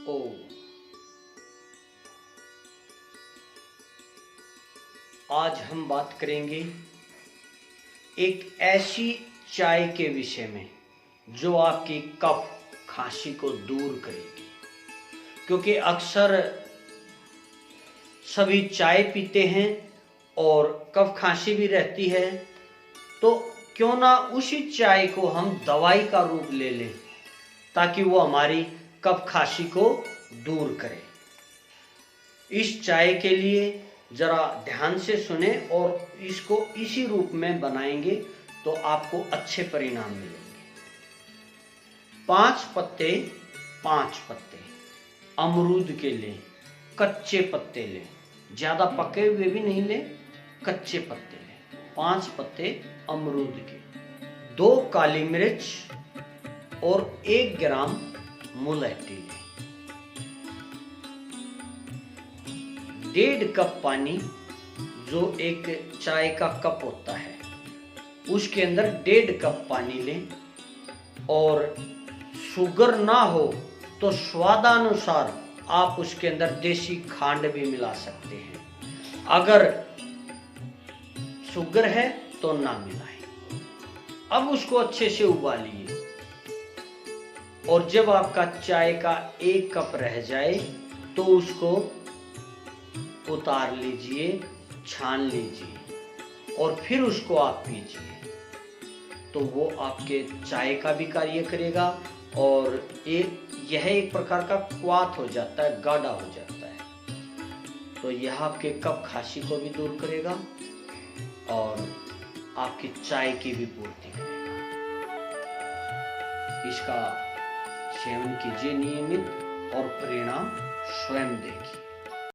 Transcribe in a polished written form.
ओ। आज हम बात करेंगे एक ऐसी चाय के विषय में जो आपकी कफ खांसी को दूर करेगी। क्योंकि अक्सर सभी चाय पीते हैं और कफ खांसी भी रहती है, तो क्यों ना उसी चाय को हम दवाई का रूप ले लें ताकि वो हमारी कफ खांसी को दूर करे। इस चाय के लिए जरा ध्यान से सुने और इसको इसी रूप में बनाएंगे तो आपको अच्छे परिणाम मिलेंगे। 5 पत्ते अमरूद के लें, कच्चे पत्ते लें, ज्यादा पके हुए भी नहीं लें, कच्चे पत्ते लें। 5 पत्ते अमरूद के, 2 काली मिर्च और 1 ग्राम मुलैठी लें। 1.5 कप पानी, जो एक चाय का कप होता है उसके अंदर 1.5 कप पानी लें। और शुगर ना हो तो स्वादानुसार आप उसके अंदर देसी खांड भी मिला सकते हैं। अगर शुगर है तो ना मिलाएं। अब उसको अच्छे से उबालिए और जब आपका चाय का 1 कप रह जाए तो उसको उतार लीजिए, छान लीजिए और फिर उसको आप पीजिए। तो वो आपके चाय का भी कार्य करेगा और यह एक प्रकार का क्वाथ हो जाता है, गाढ़ा हो जाता है। तो यह आपके कफ खांसी को भी दूर करेगा और आपकी चाय की भी पूर्ति करेगा। इसका सेवन कीजिए नियमित और परिणाम स्वयं देखिए।